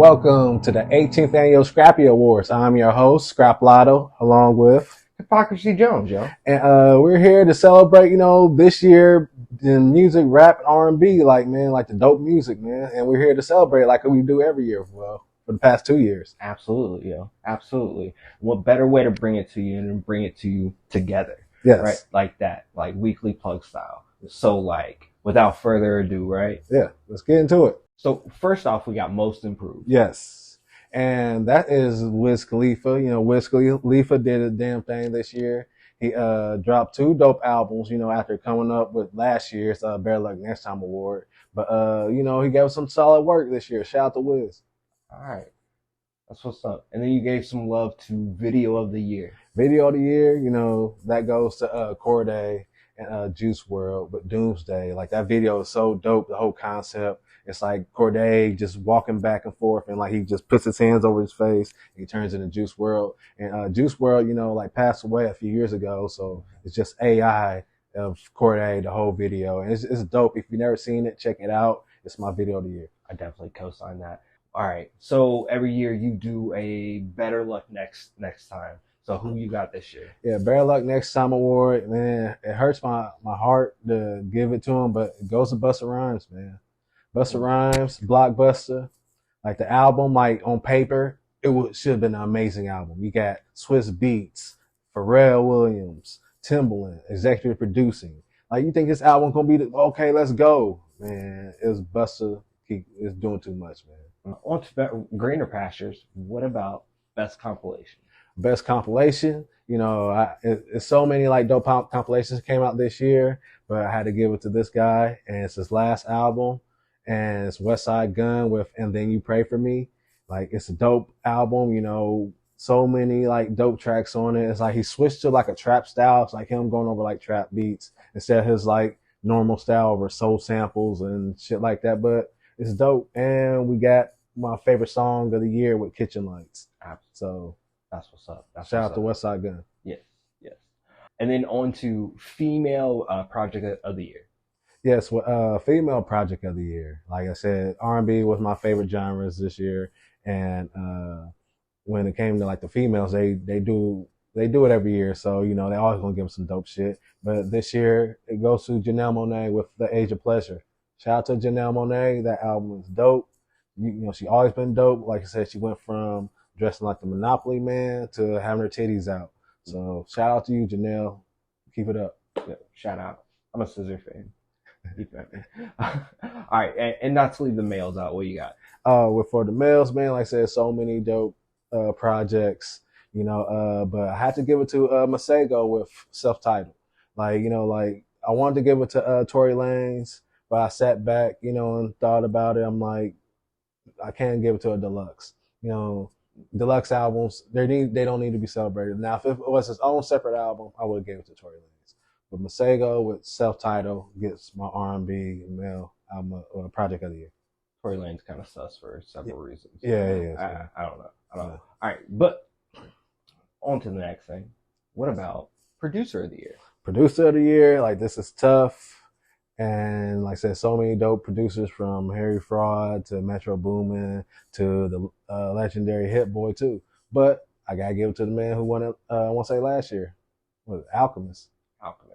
Welcome to the 18th Annual Scrappy Awards. I'm your host, Scrap Lotto, along with Hypocrisy Jones, yo. and we're here to celebrate, this year in music, rap, and R&B, like the dope music, man. And we're here to celebrate like we do every year, well, for the past 2 years. Absolutely, yo. Absolutely. What better way to bring it to you than bring it to you together? Yes. Right? Like that. Like weekly plug style. So without further ado, right? Yeah, let's get into it. So first off, we got Most Improved. Yes. And that is Wiz Khalifa. Wiz Khalifa did a damn thing this year. He dropped 2 dope albums, after coming up with last year's Better Luck Next Time award. But, he gave us some solid work this year. Shout out to Wiz. All right. That's what's up. And then you gave some love to Video of the Year. Video of the Year, that goes to Corday and Juice WRLD. But Doomsday, like that video is so dope, the whole concept. It's like Corday just walking back and forth, and like he just puts his hands over his face. He turns into Juice WRLD, and Juice WRLD, passed away a few years ago. So it's just AI of Corday, the whole video, and it's dope. If you've never seen it, check it out. It's my video of the year. I definitely co-sign that. All right. So every year you do a Better Luck next time. So who you got this year? Yeah, Better Luck Next Time award, man. It hurts my heart to give it to him, but it goes to Busta Rhymes, man. Busta Rhymes, Blockbuster, like the album, like on paper, should have been an amazing album. You got Swiss Beats, Pharrell Williams, Timbaland, executive producing. Like, you think this album gonna be okay? Let's go, man. It was Busta. It's doing too much, man. On to Greener Pastures. What about Best Compilation? Best compilation, it's so many like dope compilations came out this year, but I had to give it to this guy, and it's his last album. And it's Westside Gunn with And Then You Pray For Me. Like, it's a dope album, so many like dope tracks on it. It's like he switched to like a trap style. It's like him going over like trap beats instead of his like normal style over soul samples and shit like that. But it's dope. And we got my favorite song of the year with Kitchen Lights. So that's what's up. Shout out to Westside Gunn. Yes. And then on to Female Project of the Year. Yes, female project of the year. Like I said, R&B was my favorite genres this year, and when it came to like the females, they do it every year. So they always gonna give them some dope shit. But this year it goes to Janelle Monáe with The Age of Pleasure. Shout out to Janelle Monáe. That album is dope. She always been dope. Like I said, she went from dressing like the Monopoly man to having her titties out. So shout out to you, Janelle. Keep it up. Yeah, shout out. I'm a Scissor fan. All right, and not to leave the males out, what you got? For the males, man, like I said, so many dope projects, but I had to give it to Masego with Self-Titled. Like, I wanted to give it to Tory Lanez, but I sat back, and thought about it. I'm like, I can't give it to a deluxe. Deluxe albums, they don't need to be celebrated. Now, if it was his own separate album, I would have given it to Tory Lanez. But Masego with Self-Titled gets my R&B male album project of the year. Tory Lanez kind of sus for several reasons. Yeah. I don't know. All right, but on to the next thing. What about Producer of the Year? Producer of the year, like, this is tough. And like I said, so many dope producers from Harry Fraud to Metro Boomin to the legendary Hit Boy too. But I gotta give it to the man who won it. I want to say last year, was Alchemist.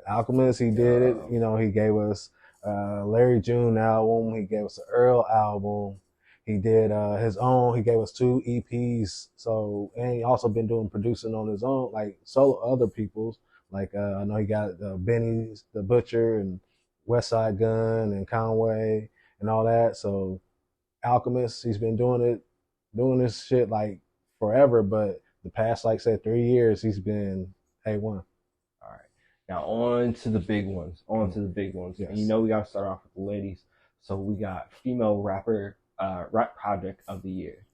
Alchemist, he did it. He gave us Larry June album. He gave us the Earl album. He did his own. He gave us 2 EPs. So, and he also been doing producing on his own, like solo other people's. Like I know he got Benny the Butcher and Westside Gunn and Conway and all that. So Alchemist, he's been doing this shit like forever. But the past, like say 3 years, he's been A1. Now on to the big ones. Yes. And we gotta start off with the ladies. So we got Female Rap Project of the Year.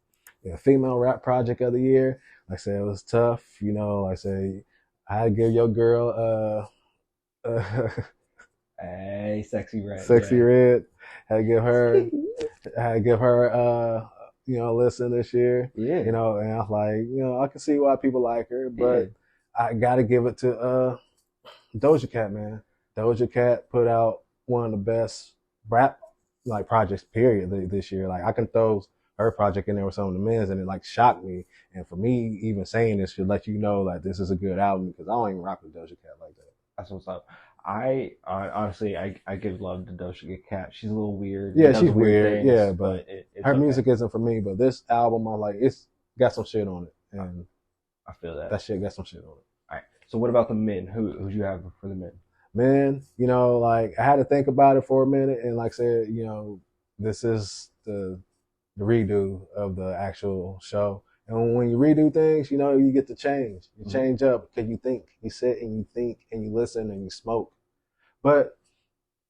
Yeah, Female Rap Project of the Year. Like I said, it was tough. Like I say, I had to give your girl hey, Sexy Red. Red. Had to give her a listen this year. Yeah. And I was like, I can see why people like her, but I gotta give it to Doja Cat, man. Doja Cat put out one of the best rap like projects period this year. Like, I can throw her project in there with some of the men's, and it like shocked me. And for me, even saying this should let you know like this is a good album because I don't even rock with Doja Cat like that. That's what's up. I honestly, I give love to Doja Cat. She's a little weird. Yeah, Does she's weird. things, Yeah, but it's her okay. music isn't for me. But this album, I like. It's got some shit on it, and I feel that. that shit got some shit on it. All right. So what about the men? Who'd you have for the men? Man, you know, like I had to think about it for a minute, and like I said, you know, this is the redo of the actual show. And when you redo things, you know, you get to change. You change up because you think, you sit and you think and you listen and you smoke. But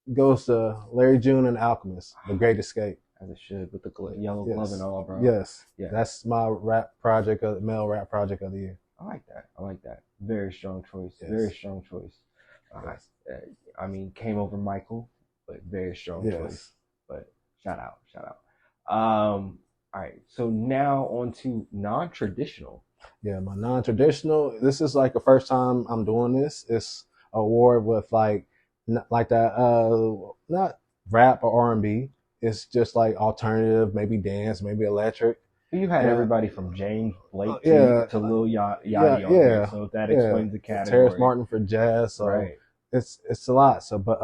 it goes to Larry June and Alchemist, The Great Escape. As it should, with the yellow glove and all, bro. Yes. Yeah. That's my male rap project of the year. I like that. I like that. Very strong choice. Yes. Very strong choice. Yes. I mean, came over Michael, but very strong choice. But shout out. All right. So now on to non-traditional. Yeah, my non-traditional. This is like the first time I'm doing this. It's an award with like that. Not rap or R&B. It's just like alternative, maybe dance, maybe electric. You had everybody from James Blake to Lil Yachty on there, so that explains the category. Terrace Martin for jazz, so it's a lot. So, but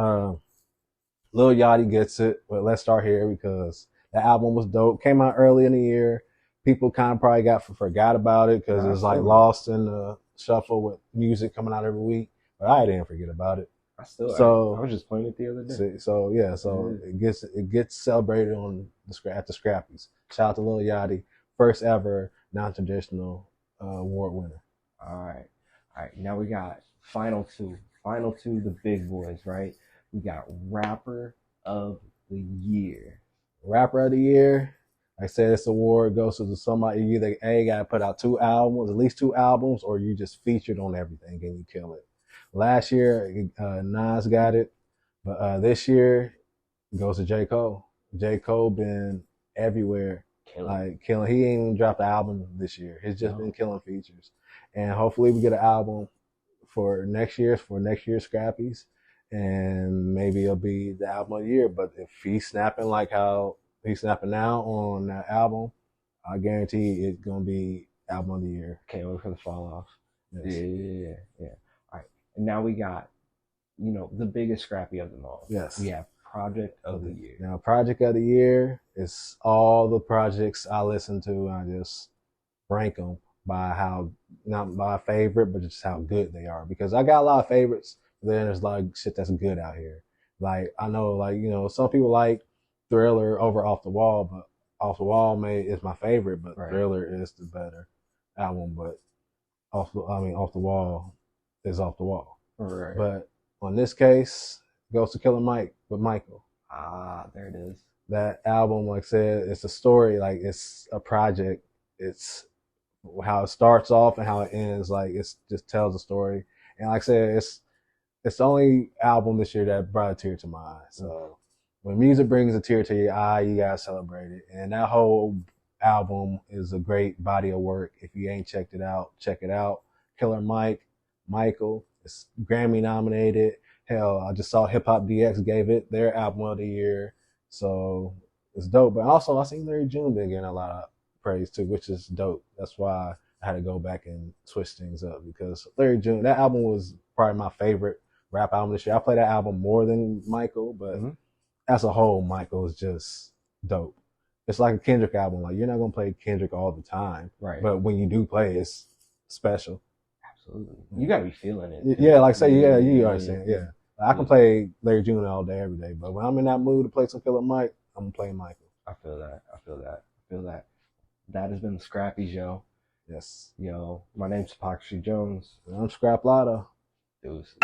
Lil Yachty gets it. But let's start here because the album was dope. Came out early in the year. People kind of probably forgot about it because it's like lost in the shuffle with music coming out every week. But I didn't forget about it. I was just playing it the other day. So it gets celebrated at the Scrappies. Shout out to Lil Yachty, first ever non-traditional award winner. All right. Now we got final two, the big boys, right? We got Rapper of the Year. Rapper of the Year. Like I said, this award goes to somebody. You either got to put out at least two albums, or you just featured on everything and you kill it. Last year, Nas got it, but this year it goes to J. Cole. J. Cole been everywhere, killing. He ain't even dropped an album this year. He's just been killing features, and hopefully we get an album for next year's Scrappies, and maybe it'll be the album of the year. But if he's snapping like how he's snapping now on that album, I guarantee it's gonna be album of the year. Can't wait for the fall off. Yes. Yeah. And now we got, the biggest Scrappy of them all. Yes. We have Project of the Year. Now, Project of the Year is all the projects I listen to, and I just rank them by not by favorite, but just how good they are. Because I got a lot of favorites, but then there's a lot of shit that's good out here. Like, I know, some people like Thriller over Off the Wall, but Off the Wall is my favorite, but Thriller is the better album. But Off the Wall is Off the Wall. Right. But on this case, it goes to Killer Mike with Michael. There it is. That album, like I said, it's a story, like it's a project. It's how it starts off and how it ends. Like it just tells a story. And like I said, it's the only album this year that brought a tear to my eye. So when music brings a tear to your eye, you gotta celebrate it. And that whole album is a great body of work. If you ain't checked it out, check it out. Killer Mike, Michael, it's Grammy nominated. Hell, I just saw Hip Hop DX gave it their album of the year. So it's dope. But also I seen Larry June been getting a lot of praise too, which is dope. That's why I had to go back and switch things up because Larry June, that album was probably my favorite rap album this year. I play that album more than Michael, but as a whole, Michael is just dope. It's like a Kendrick album. Like you're not gonna play Kendrick all the time, right? But when you do play, it's special. Absolutely, you gotta be feeling it. Yeah, like say, you understand. Yeah, I can play Larry June all day, every day. But when I'm in that mood to play some Killer Mike, I'm gonna play Michael. I feel that. That has been the Scrappy Show. Yes. My name's Hypocrisy Jones. And I'm Scrap Lotto. Deuces.